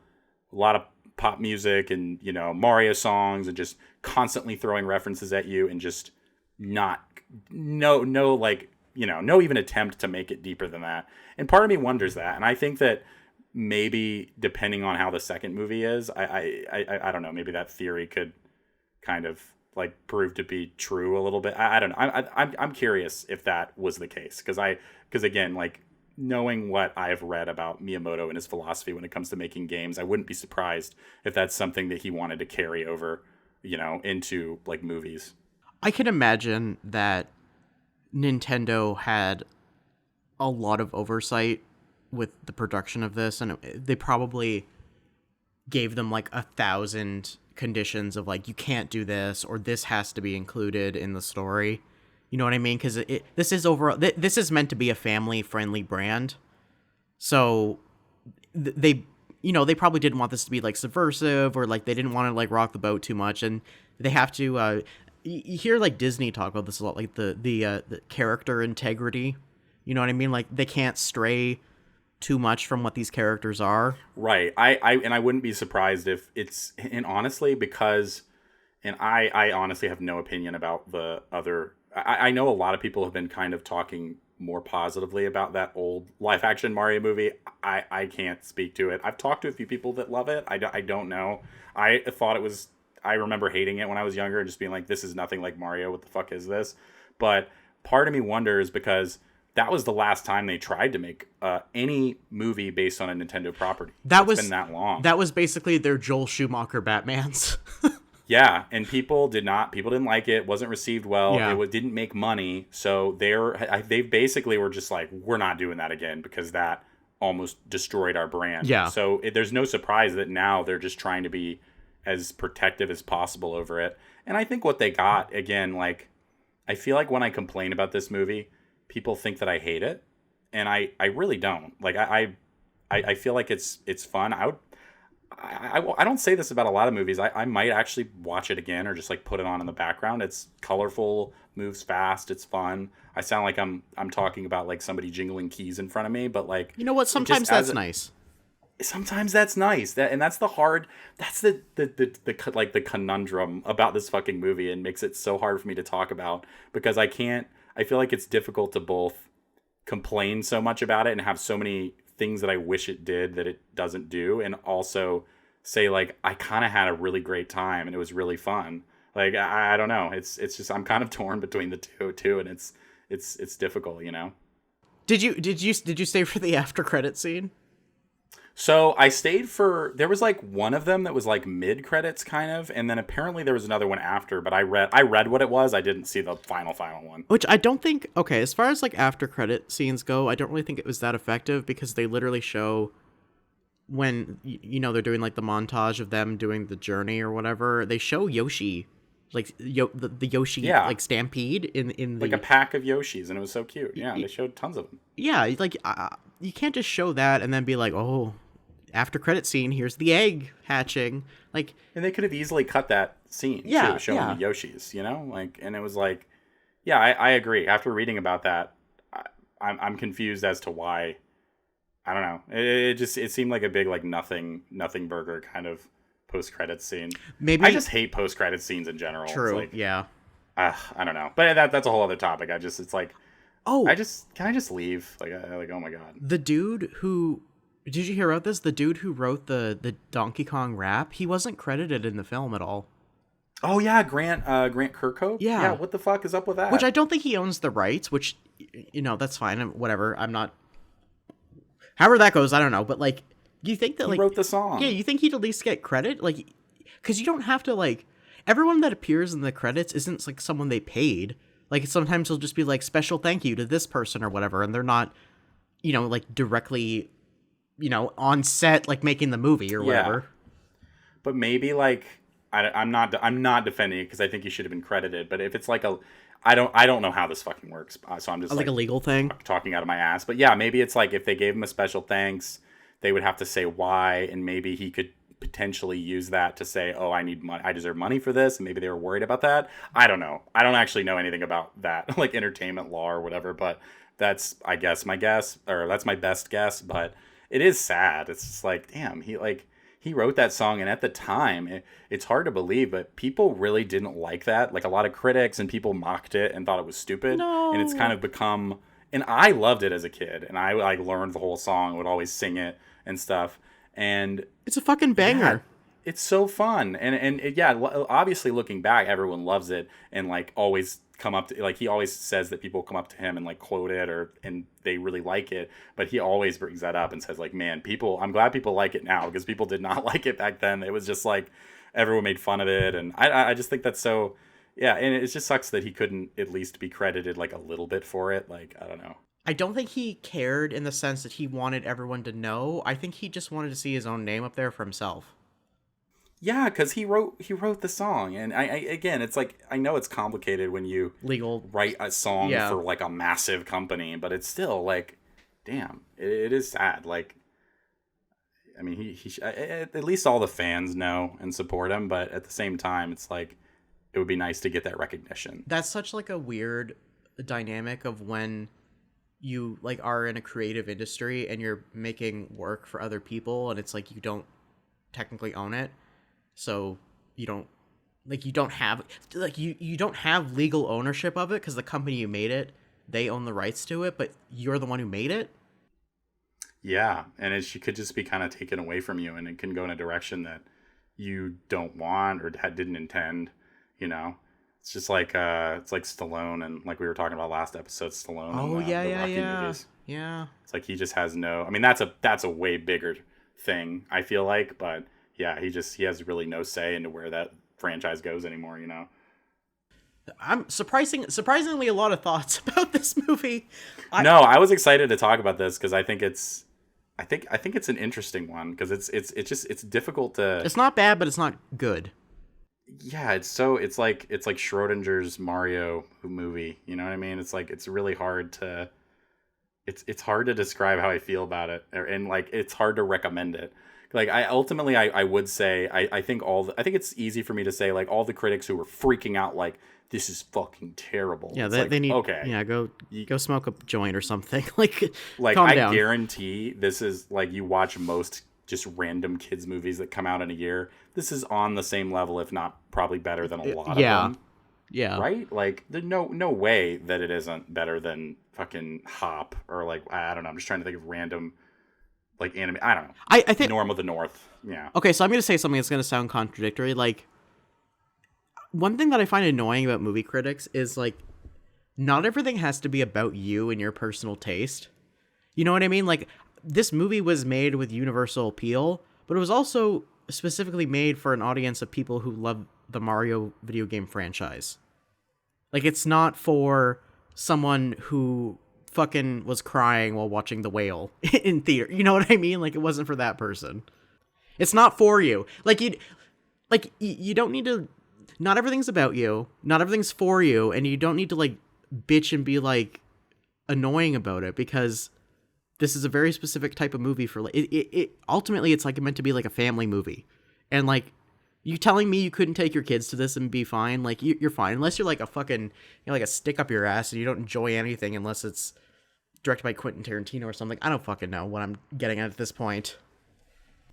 [SPEAKER 2] A lot of pop music and, you know, Mario songs and just constantly throwing references at you and just no like, you know, no even attempt to make it deeper than that. And part of me wonders that. And I think that maybe depending on how the second movie is, I don't know, maybe that theory could kind of like prove to be true a little bit. I don't know. I'm curious if that was the case. Cause again, like, knowing what I've read about Miyamoto and his philosophy when it comes to making games, I wouldn't be surprised if that's something that he wanted to carry over, you know, into like movies.
[SPEAKER 3] I can imagine that Nintendo had a lot of oversight with the production of this, and they probably gave them like 1,000 conditions of like, you can't do this, or this has to be included in the story. You know what I mean? Because this is meant to be a family-friendly brand. So they probably didn't want this to be like subversive, or like they didn't want to like rock the boat too much. And they have to, you hear like Disney talk about this a lot, like the character integrity. You know what I mean? Like they can't stray too much from what these characters are.
[SPEAKER 2] Right. I wouldn't be surprised if it's, and honestly, because, and I honestly have no opinion about the other. I know a lot of people have been kind of talking more positively about that old live action Mario movie. I can't speak to it. I've talked to a few people that love it. I don't know. I thought it was, I remember hating it when I was younger and just being like, this is nothing like Mario. What the fuck is this? But part of me wonders, because that was the last time they tried to make any movie based on a Nintendo property. It's been that long.
[SPEAKER 3] That was basically their Joel Schumacher Batmans.
[SPEAKER 2] Yeah, and people didn't like it. Wasn't received well.
[SPEAKER 3] Yeah.
[SPEAKER 2] It didn't make money. So they basically were just like, we're not doing that again, because that almost destroyed our brand.
[SPEAKER 3] Yeah.
[SPEAKER 2] So there's no surprise that now they're just trying to be as protective as possible over it. And I think what they got, again, like, I feel like when I complain about this movie, people think that I hate it, and I really don't. Like, I feel like it's fun. I don't say this about a lot of movies. I might actually watch it again, or just like put it on in the background. It's colorful, moves fast, it's fun. I sound like I'm talking about like somebody jingling keys in front of me, but like,
[SPEAKER 3] you know what? Sometimes that's nice.
[SPEAKER 2] Sometimes that's nice. That's the conundrum about this fucking movie, and makes it so hard for me to talk about, because I feel like it's difficult to both complain so much about it and have so many things that I wish it did that it doesn't do, and also say like, I kind of had a really great time and it was really fun. Like, I don't know. It's just, I'm kind of torn between the two too, and it's difficult, you know.
[SPEAKER 3] Did you stay for the after credit scene?
[SPEAKER 2] So I stayed there was like one of them that was like mid credits kind of, and then apparently there was another one after, but I read what it was. I didn't see the final one.
[SPEAKER 3] Which I don't think, okay, as far as like after credit scenes go, I don't really think it was that effective, because they literally show when, you know, they're doing like the montage of them doing the journey or whatever, they show Yoshi, like the Yoshi like stampede in the,
[SPEAKER 2] like a pack of Yoshis, and it was so cute. Yeah, they showed tons of them.
[SPEAKER 3] Yeah, like you can't just show that and then be like, oh, after credit scene, here's the egg hatching. Like,
[SPEAKER 2] and they could have easily cut that scene too, showing the Yoshis, you know, like, and it was like, yeah, I agree. After reading about that, I'm confused as to why. I don't know. It seemed like a big like nothing burger kind of post credits scene. Maybe I just hate post credits scenes in general.
[SPEAKER 3] True.
[SPEAKER 2] It's like,
[SPEAKER 3] yeah.
[SPEAKER 2] I don't know, but that's a whole other topic. It's like, can I just leave? Like oh my god.
[SPEAKER 3] The dude who. Did you hear about this? The dude who wrote the Donkey Kong rap, he wasn't credited in the film at all.
[SPEAKER 2] Oh yeah, Grant Kirkhope.
[SPEAKER 3] Yeah.
[SPEAKER 2] What the fuck is up with that?
[SPEAKER 3] Which I don't think he owns the rights, which, that's fine. Whatever. I'm not. However that goes, I don't know. But, like, do you think that,
[SPEAKER 2] he wrote the song.
[SPEAKER 3] Yeah, you think he'd at least get credit? Like, because you don't have to, like, everyone that appears in the credits isn't, like, someone they paid. Like, sometimes it'll just be, like, special thank you to this person or whatever, and they're not, like, directly, on set, like, making the movie or whatever.
[SPEAKER 2] But maybe, like, I'm not defending it because I think he should have been credited. But if it's like I don't know how this fucking works, so I'm just
[SPEAKER 3] like a legal thing
[SPEAKER 2] talking out of my ass. But yeah, maybe it's like if they gave him a special thanks, they would have to say why, and maybe he could potentially use that to say, oh, I need money, I deserve money for this, and maybe they were worried about that. I don't know. I don't actually know anything about that, like entertainment law or whatever. But that's, I guess, my guess, or that's my best guess. But it is sad. It's just like, damn, he wrote that song, and at the time, it's hard to believe, but people really didn't like that. Like, a lot of critics and people mocked it and thought it was stupid.
[SPEAKER 3] No.
[SPEAKER 2] And it's kind of become... And I loved it as a kid, and I learned the whole song, would always sing it and stuff. And...
[SPEAKER 3] It's a fucking banger.
[SPEAKER 2] Yeah, it's so fun. And obviously, looking back, everyone loves it, and, like, always come up to... Like, he always says that people come up to him and, like, quote it, and they really like it, but he always brings that up and says, like, man, I'm glad people like it now, because people did not like it back then. It was just like everyone made fun of it, and I just think that's so, yeah. And it just sucks that he couldn't at least be credited like a little bit for it. Like, I don't know.
[SPEAKER 3] I don't think he cared in the sense that he wanted everyone to know. I think he just wanted to see his own name up there for himself.
[SPEAKER 2] Yeah, because he wrote the song, and I again, it's like, I know it's complicated when you write a song for like a massive company, but it's still like, damn, it is sad. Like, I mean, he at least all the fans know and support him, but at the same time, it's like, it would be nice to get that recognition.
[SPEAKER 3] That's such like a weird dynamic of when you like are in a creative industry and you're making work for other people, and it's like you don't technically own it. So you don't have legal ownership of it because the company you made it, they own the rights to it, but you're the one who made it. Yeah, and it could just be kind of taken away from you, and it can go in a direction that you don't want or didn't intend. It's just like it's like Stallone, and like we were talking about last episode, Stallone. Oh,
[SPEAKER 2] and, the Rocky movies.
[SPEAKER 3] Yeah. It's
[SPEAKER 2] like he just has no. I mean, that's a way bigger thing, I feel like, but. Yeah, he has really no say into where that franchise goes anymore, I'm surprisingly a lot of thoughts about this movie. I was excited to talk about this because I think it's an interesting one, because it's difficult to. It's not bad, but it's not good. Yeah, it's like Schrodinger's Mario movie. You know what I mean? It's like, it's really hard to. It's hard to describe how I feel about it, and like it's hard to recommend it. Like, I would say, I think it's easy for me to say, like, all the critics who were freaking out, like, this is fucking terrible. Yeah, they need, okay. Yeah, go smoke a joint or something. like calm down. I guarantee this is, like, you watch most just random kids movies that come out in a year. This is on the same level, if not probably better than a lot of them. Yeah. Right? Like, there's no way that it isn't better than fucking Hop, or, like, I don't know. I'm just trying to think of random... like anime, I don't know. I think Norm of the North. Yeah. Okay, so I'm gonna say something that's gonna sound contradictory. Like, one thing that I find annoying about movie critics is, like, not everything has to be about you and your personal taste. You know what I mean? Like, this movie was made with universal appeal, but it was also specifically made for an audience of people who love the Mario video game franchise. Like, it's not for someone who fucking was crying while watching The Whale in theater. You know what I mean? Like, it wasn't for that person. It's not for you. You don't need to. Not everything's about you. Not everything's for you, and you don't need to like bitch and be like annoying about it, because this is a very specific type of movie for like it ultimately it's like meant to be like a family movie. And like, you telling me you couldn't take your kids to this and be fine? Like, you're fine unless you're like a fucking, like a stick up your ass and you don't enjoy anything unless it's directed by Quentin Tarantino or something. I don't fucking know what I'm getting at this point.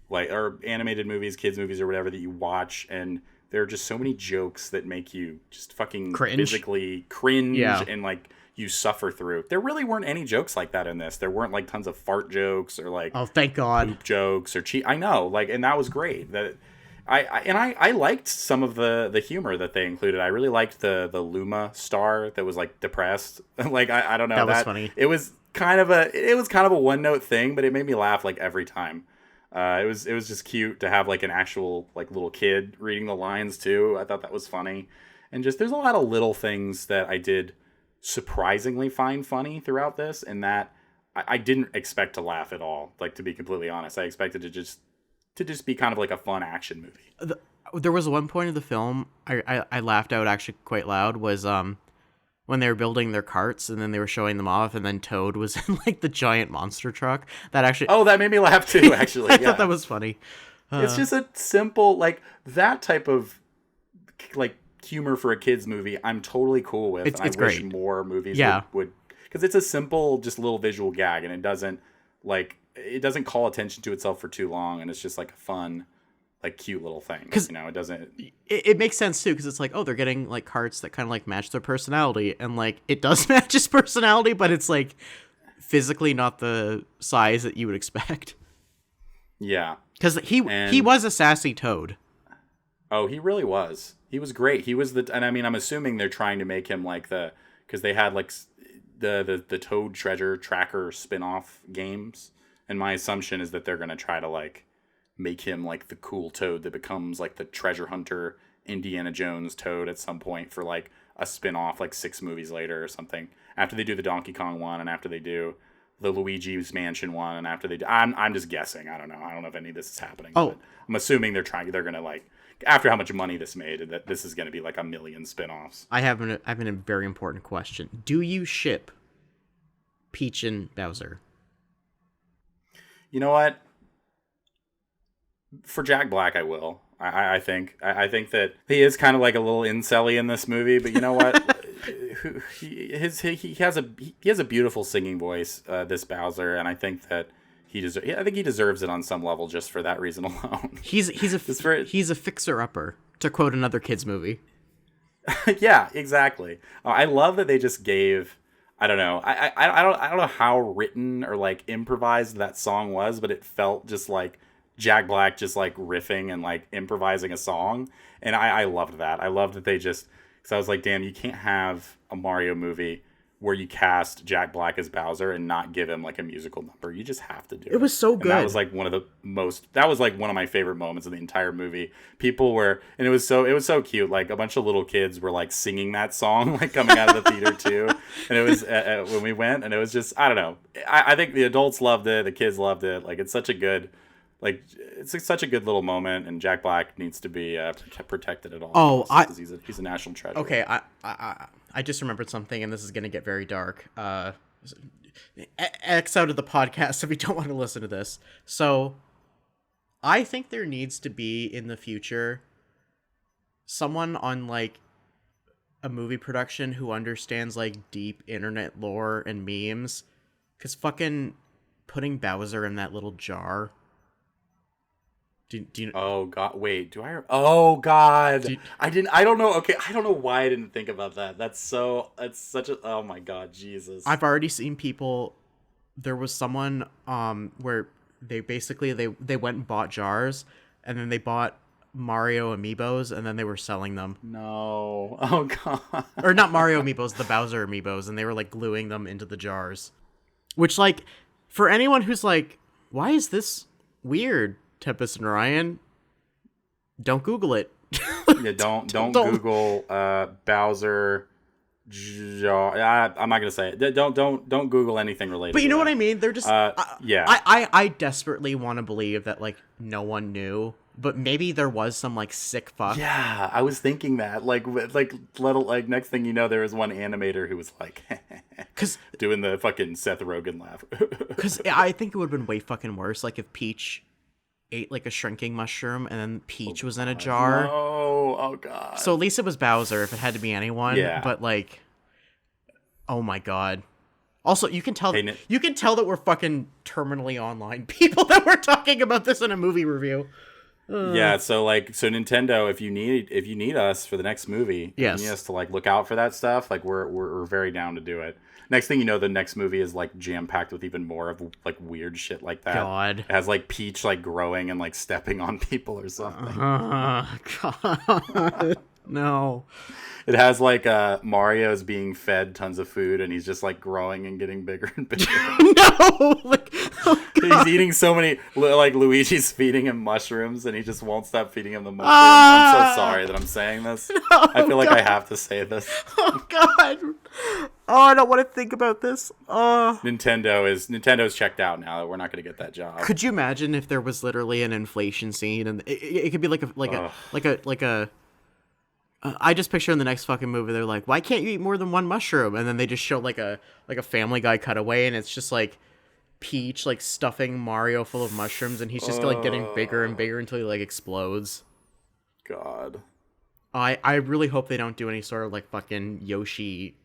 [SPEAKER 2] Like, or animated movies, kids movies, or whatever that you watch, and there are just so many jokes that make you just fucking physically cringe, and like you suffer through. There really weren't any jokes like that in this. There weren't like tons of fart jokes or like, oh, thank God, poop jokes or cheat. I know, like, and that was great. That I liked some of the humor that they included. I really liked the Luma star that was like depressed. Like I don't know,
[SPEAKER 3] that was funny.
[SPEAKER 2] It was kind of a one note thing, but it made me laugh like every time. It was just cute to have like an actual like little kid reading the lines too. I thought that was funny, and just there's a lot of little things that I did surprisingly find funny throughout this, and that I didn't expect to laugh at all. Like, to be completely honest, I expected to just be kind of like a fun action movie.
[SPEAKER 3] There was one point of the film I laughed out actually quite loud, was when they were building their carts and then they were showing them off, and then Toad was in like the giant monster truck. That actually
[SPEAKER 2] that made me laugh too. Actually,
[SPEAKER 3] I thought that was funny.
[SPEAKER 2] It's just a simple, like, that type of like humor for a kids movie. I'm totally cool with.
[SPEAKER 3] It's
[SPEAKER 2] I
[SPEAKER 3] great.
[SPEAKER 2] wish more movies
[SPEAKER 3] Yeah.
[SPEAKER 2] would, because it's a simple, just little visual gag, and it doesn't call attention to itself for too long, and it's just like a fun, like, cute little thing. Because it doesn't.
[SPEAKER 3] It makes sense too, because it's like, oh, they're getting like carts that kind of like match their personality, and like it does match his personality, but it's like physically not the size that you would expect.
[SPEAKER 2] Yeah,
[SPEAKER 3] because he was a sassy Toad.
[SPEAKER 2] Oh, he really was. He was great. He was and I mean, I'm assuming they're trying to make him like because they had like the Toad Treasure Tracker spin-off games, and my assumption is that they're going to try to like make him like the cool Toad that becomes like the treasure hunter Indiana Jones Toad at some point for like a spin-off like 6 movies later or something, after they do the Donkey Kong one and after they do the Luigi's Mansion one and after they do, I'm just guessing. I don't know if any of this is happening.
[SPEAKER 3] Oh,
[SPEAKER 2] but I'm assuming they're going to like, after how much money this made, that this is going to be like a million spin-offs.
[SPEAKER 3] I have a very important question. Do you ship Peach and Bowser?
[SPEAKER 2] You know what? For Jack Black, I will. I think that he is kind of like a little incel-y in this movie, but you know what? he has a beautiful singing voice, this Bowser, and I think that he deserves it on some level just for that reason alone.
[SPEAKER 3] He's a fixer-upper, to quote another kids movie.
[SPEAKER 2] Yeah, exactly. I love that they just gave. I don't know. I don't know how written or like improvised that song was, but it felt just like Jack Black just like riffing and like improvising a song, and I loved that. I loved that they just, because I was like, damn, you can't have a Mario movie where you cast Jack Black as Bowser and not give him like a musical number. You just have to do it.
[SPEAKER 3] It was so good.
[SPEAKER 2] And that was like one of my favorite moments of the entire movie. People were, and it was so cute. Like a bunch of little kids were like singing that song, like coming out of the theater too. And it was when we went, and it was just, I don't know. I think the adults loved it. The kids loved it. Like it's such a good little moment, and Jack Black needs to be protected at all.
[SPEAKER 3] Oh,
[SPEAKER 2] because he's a national treasure.
[SPEAKER 3] Okay, I just remembered something, and this is going to get very dark. X out of the podcast if you don't want to listen to this. So, I think there needs to be, in the future, someone on, like, a movie production who understands, like, deep internet lore and memes. Because fucking putting Bowser in that little jar... Do you?
[SPEAKER 2] Oh God! Wait, do I? Oh God! I don't know. Okay, I don't know why I didn't think about that. That's such a. Oh my God, Jesus!
[SPEAKER 3] I've already seen people. There was someone where they basically they went and bought jars, and then they bought Mario amiibos, and then they were selling them.
[SPEAKER 2] No! Oh God!
[SPEAKER 3] Or not Mario amiibos, the Bowser amiibos, and they were like gluing them into the jars. Which, like, for anyone who's like, why is this weird? Tempest and Ryan, don't Google it.
[SPEAKER 2] Yeah, don't Google Bowser. I'm not gonna say it. Don't Google anything related.
[SPEAKER 3] But you
[SPEAKER 2] to
[SPEAKER 3] know
[SPEAKER 2] that.
[SPEAKER 3] what I mean? They're just
[SPEAKER 2] yeah.
[SPEAKER 3] I desperately want to believe that like no one knew, but maybe there was some like sick fuck.
[SPEAKER 2] Yeah, I was thinking that like next thing you know, there was one animator who was like, doing the fucking Seth Rogen laugh.
[SPEAKER 3] Because I think it would have been way fucking worse. Like if Peach ate like a shrinking mushroom and then Peach was in a jar.
[SPEAKER 2] Oh God.
[SPEAKER 3] So at least it was Bowser if it had to be anyone.
[SPEAKER 2] Yeah.
[SPEAKER 3] But like, oh my God. Also, you can tell that we're fucking terminally online people that we're talking about this in a movie review.
[SPEAKER 2] Yeah, so Nintendo, if you need us for the next movie,
[SPEAKER 3] Yes.
[SPEAKER 2] if you need us to like look out for that stuff, like we're very down to do it. Next thing you know, the next movie is like jam packed with even more of like weird shit like that.
[SPEAKER 3] God.
[SPEAKER 2] It has like Peach like growing and like stepping on people or something.
[SPEAKER 3] God. No.
[SPEAKER 2] It has like Mario's being fed tons of food and he's just like growing and getting bigger and bigger.
[SPEAKER 3] No. Like, oh,
[SPEAKER 2] He's eating so many, like Luigi's feeding him mushrooms and he just won't stop feeding him the mushrooms. I'm so sorry that I'm saying this. I feel like I have to say this.
[SPEAKER 3] Oh God. Oh, I don't want to think about this.
[SPEAKER 2] Nintendo's checked out now. We're not going to get that job.
[SPEAKER 3] Could you imagine if there was literally an inflation scene and it could be like a I just picture in the next fucking movie they're like, why can't you eat more than one mushroom? And then they just show like a Family Guy cutaway and it's just like Peach like stuffing Mario full of mushrooms and he's just like getting bigger and bigger until he like explodes.
[SPEAKER 2] God.
[SPEAKER 3] I really hope they don't do any sort of like fucking Yoshi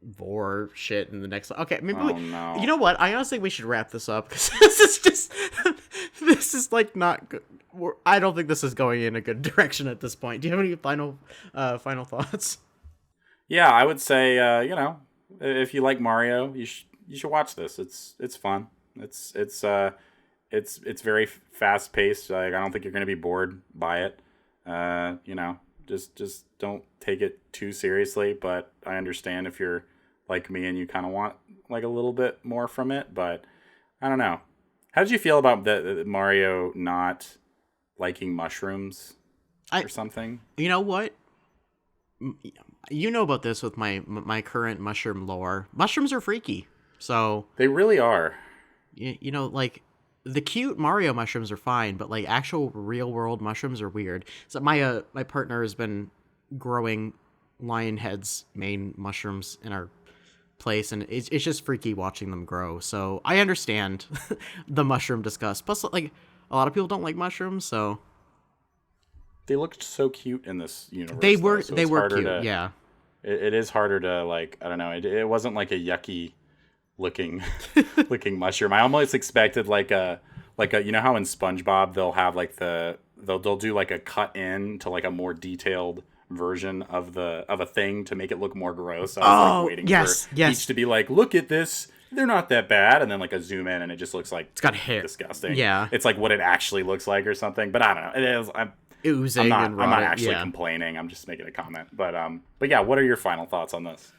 [SPEAKER 3] vor shit in the next. Okay, maybe
[SPEAKER 2] no.
[SPEAKER 3] You know what? I honestly think we should wrap this up because this is like not good. I don't think this is going in a good direction at this point. Do you have any final thoughts?
[SPEAKER 2] Yeah, I would say if you like Mario, you should watch this. It's fun. It's very fast paced. Like I don't think you're gonna be bored by it. Just don't take it too seriously. But I understand if you're like me and you kind of want like a little bit more from it. But I don't know. How did you feel about the Mario not liking mushrooms or something?
[SPEAKER 3] You know what? You know about this with my current mushroom lore. Mushrooms are freaky. So
[SPEAKER 2] they really are.
[SPEAKER 3] You know, like the cute Mario mushrooms are fine, but like actual real world mushrooms are weird. So my partner has been growing lion heads main mushrooms in our place, and it's just freaky watching them grow. So I understand the mushroom disgust. Plus, like a lot of people don't like mushrooms, so
[SPEAKER 2] they looked so cute in this universe.
[SPEAKER 3] They were cute. Yeah,
[SPEAKER 2] it is harder to like. I don't know. It wasn't like a yucky looking mushroom. I almost expected like a you know how in SpongeBob they'll have like they'll do like a cut in to like a more detailed version of a thing to make it look more gross. I was like waiting for each to be like, look at this, they're not that bad, and then like a zoom in and it just looks like
[SPEAKER 3] it's got hair.
[SPEAKER 2] Disgusting.
[SPEAKER 3] Yeah, it's
[SPEAKER 2] like what it actually looks like or something. But I don't know. It is. I'm not actually complaining. I'm just making a comment. But yeah, what are your final thoughts on this?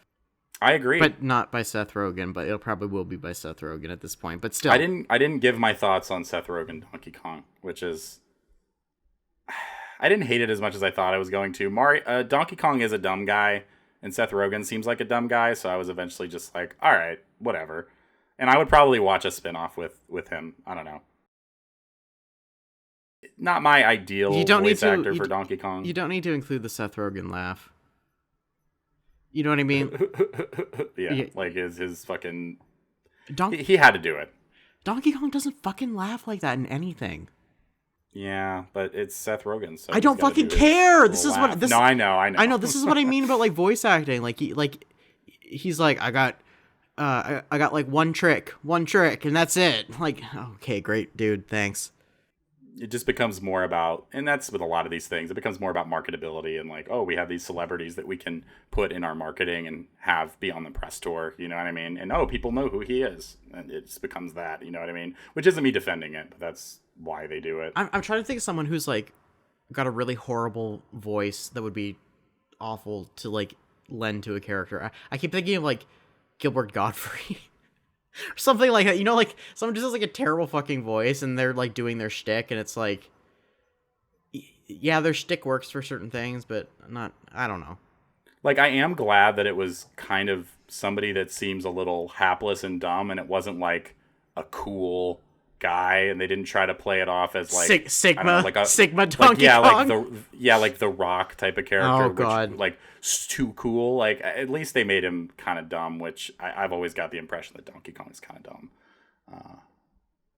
[SPEAKER 2] I agree,
[SPEAKER 3] but not by Seth Rogen. But it probably will be by Seth Rogen at this point. But still,
[SPEAKER 2] I didn't give my thoughts on Seth Rogen Donkey Kong, which is I didn't hate it as much as I thought I was going to. Donkey Kong is a dumb guy, and Seth Rogen seems like a dumb guy, so I was eventually just like, all right, whatever. And I would probably watch a spinoff with him. I don't know. Not my ideal voice actor for Donkey Kong.
[SPEAKER 3] You don't need to include the Seth Rogen laugh. You know what I mean?
[SPEAKER 2] Yeah, like his fucking... He had to do it.
[SPEAKER 3] Donkey Kong doesn't fucking laugh like that in anything.
[SPEAKER 2] Yeah, but it's Seth Rogen, so
[SPEAKER 3] I don't fucking care. This is what...
[SPEAKER 2] No, I know.
[SPEAKER 3] I know, this is what I mean about like voice acting. Like he's like, I got like one trick, and that's it. Like, okay, great, dude, thanks.
[SPEAKER 2] It just becomes more about, and that's with a lot of these things, it becomes more about marketability and like, oh, we have these celebrities that we can put in our marketing and have be on the press tour, you know what I mean? And people know who he is. And it just becomes that, you know what I mean? Which isn't me defending it, but that's why they do it.
[SPEAKER 3] I'm trying to think of someone who's like got a really horrible voice that would be awful to like lend to a character. I keep thinking of like Gilbert Gottfried. Or something like that, you know, like someone just has like a terrible fucking voice and they're like doing their shtick and it's like, yeah, their shtick works for certain things, but I don't know.
[SPEAKER 2] Like, I am glad that it was kind of somebody that seems a little hapless and dumb and it wasn't like a cool guy and they didn't try to play it off as like
[SPEAKER 3] Sigma Donkey
[SPEAKER 2] Kong. Like the Rock type of character.
[SPEAKER 3] Oh god,
[SPEAKER 2] which, like too cool. Like at least they made him kind of dumb, which I've always got the impression that Donkey Kong is kind of dumb.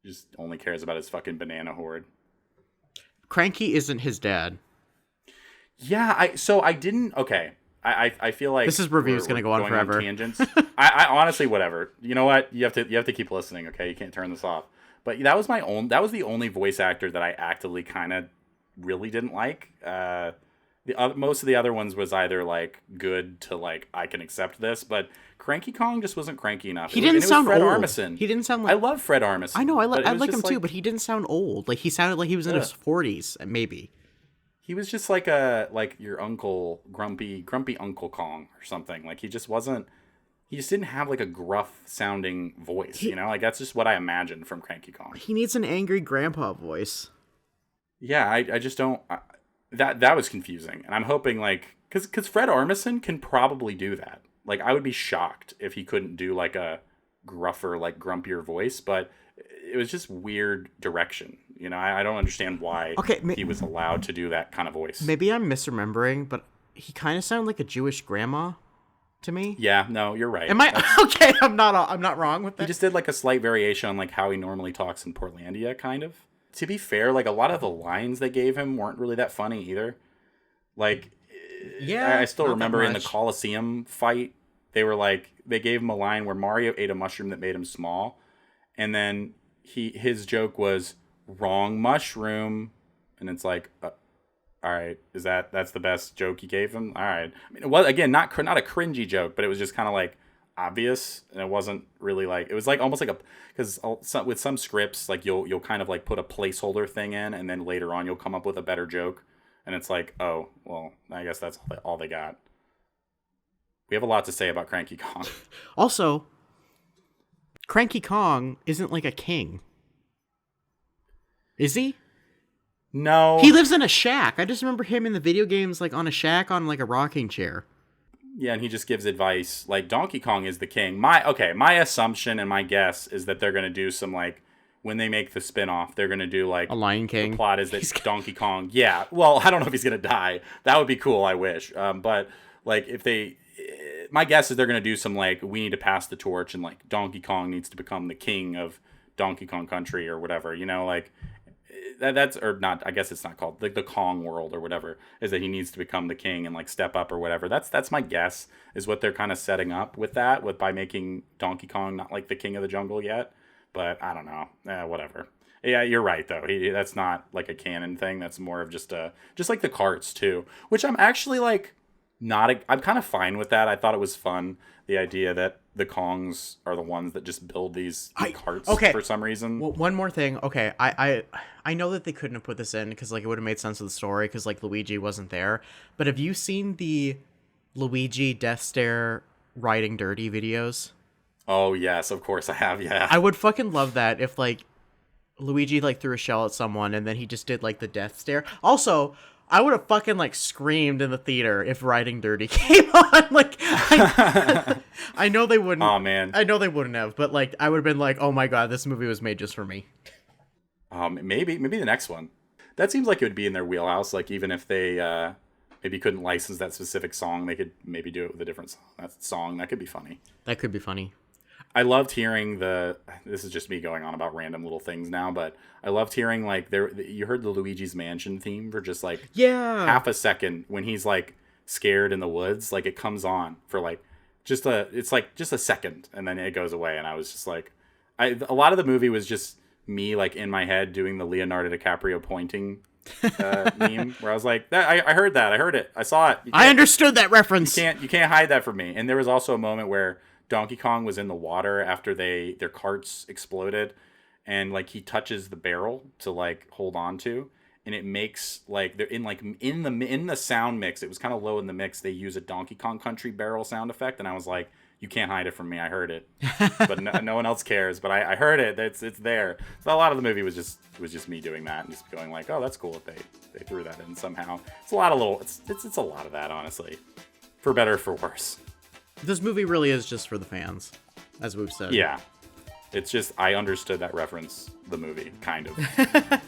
[SPEAKER 2] Just only cares about his fucking banana horde.
[SPEAKER 3] Cranky isn't his dad.
[SPEAKER 2] Yeah, I feel like
[SPEAKER 3] this is review's gonna go on forever.
[SPEAKER 2] Tangents. I honestly, whatever. You know what? You have to keep listening. Okay, you can't turn this off. But that was the only voice actor that I actively kind of really didn't like. Most of the other ones was either like good to like I can accept this, but Cranky Kong just wasn't cranky enough.
[SPEAKER 3] He didn't sound
[SPEAKER 2] Fred
[SPEAKER 3] old.
[SPEAKER 2] Armisen.
[SPEAKER 3] He didn't sound like.
[SPEAKER 2] I love Fred Armisen.
[SPEAKER 3] I know. I like him
[SPEAKER 2] just
[SPEAKER 3] too, but he didn't sound old. Like he sounded like he was in his 40s, maybe.
[SPEAKER 2] He was just like your uncle, grumpy Uncle Kong or something. Like he just wasn't. He just didn't have like a gruff sounding voice. Like that's just what I imagined from Cranky Kong.
[SPEAKER 3] He needs an angry grandpa voice.
[SPEAKER 2] Yeah, I just don't. That was confusing, and I'm hoping like because Fred Armisen can probably do that. Like I would be shocked if he couldn't do like a gruffer, like grumpier voice, but it was just weird direction. I don't understand why he was allowed to do that kind of voice.
[SPEAKER 3] Maybe I'm misremembering, but he kind of sounded like a Jewish grandma to me.
[SPEAKER 2] Yeah, no, you're right.
[SPEAKER 3] Am I okay? I'm not wrong with that.
[SPEAKER 2] He just did like a slight variation on like how he normally talks in Portlandia, kind of. To be fair, like a lot of the lines they gave him weren't really that funny either. Like,
[SPEAKER 3] yeah,
[SPEAKER 2] I still remember in the Coliseum fight, they gave him a line where Mario ate a mushroom that made him small, and then his joke was wrong mushroom, and it's like, all right, that's the best joke he gave him? All right, I mean, it was again not a cringy joke, but it was just kind of like obvious, and it wasn't really like, it was like almost like because with some scripts like you'll kind of like put a placeholder thing in, and then later on you'll come up with a better joke, and it's like, oh well, I guess that's all they got. We have a lot to say about Cranky Kong.
[SPEAKER 3] Also, Cranky Kong isn't like a king. Is he?
[SPEAKER 2] No.
[SPEAKER 3] He lives in a shack. I just remember him in the video games like on a shack on like a rocking chair.
[SPEAKER 2] Yeah, and he just gives advice. Like Donkey Kong is the king. My assumption and my guess is that they're going to do some like when they make the spin-off, they're going to do like
[SPEAKER 3] a Lion King.
[SPEAKER 2] The plot is that Donkey Kong. Yeah. Well, I don't know if he's going to die. That would be cool, I wish. But like if they my guess is they're going to do some like we need to pass the torch and like Donkey Kong needs to become the king of Donkey Kong Country or whatever, like that's or not. I guess it's not called like the Kong world or whatever. Is that he needs to become the king and like step up or whatever. That's my guess is what they're kind of setting up with that by making Donkey Kong not like the king of the jungle yet. But I don't know. Whatever. Yeah, you're right though. That's not like a canon thing. That's more of just like the carts too, which I'm actually like I'm kind of fine with that. I thought it was fun. The idea that the Kongs are the ones that just build these carts for some reason.
[SPEAKER 3] Well, one more thing. Okay, I know that they couldn't have put this in because like it would have made sense of the story because like Luigi wasn't there. But have you seen the Luigi Death Stare Riding Dirty videos?
[SPEAKER 2] Oh yes, of course I have. Yeah,
[SPEAKER 3] I would fucking love that if like Luigi like threw a shell at someone and then he just did like the death stare. Also, I would have fucking like screamed in the theater if Riding Dirty came on. Like, I know they wouldn't.
[SPEAKER 2] Oh man,
[SPEAKER 3] I know they wouldn't have. But like, I would have been like, oh my god, this movie was made just for me.
[SPEAKER 2] Maybe the next one. That seems like it would be in their wheelhouse. Like even if they maybe couldn't license that specific song, they could maybe do it with a different song. That could be funny.
[SPEAKER 3] That could be funny.
[SPEAKER 2] I loved hearing this is just me going on about random little things now, but I loved hearing like you heard the Luigi's Mansion theme for just like half a second when he's like scared in the woods, like it comes on for like just a second and then it goes away. And I was just like, a lot of the movie was just me like in my head doing the Leonardo DiCaprio pointing meme where I was like, I heard it. I saw it.
[SPEAKER 3] I understood that reference.
[SPEAKER 2] You can't hide that from me. And there was also a moment where Donkey Kong was in the water after their carts exploded, and like he touches the barrel to like hold on to, and it makes like they're in the sound mix. It was kind of low in the mix. They use a Donkey Kong Country barrel sound effect, and I was like, you can't hide it from me. I heard it, but no one else cares. But I heard it. It's there. So a lot of the movie was just me doing that and just going like, oh, that's cool if they threw that in somehow. It's a lot of it's a lot of that, honestly, for better or for worse.
[SPEAKER 3] This movie really is just for the fans, as we've said.
[SPEAKER 2] Yeah. It's just, I understood that reference, the movie, kind of.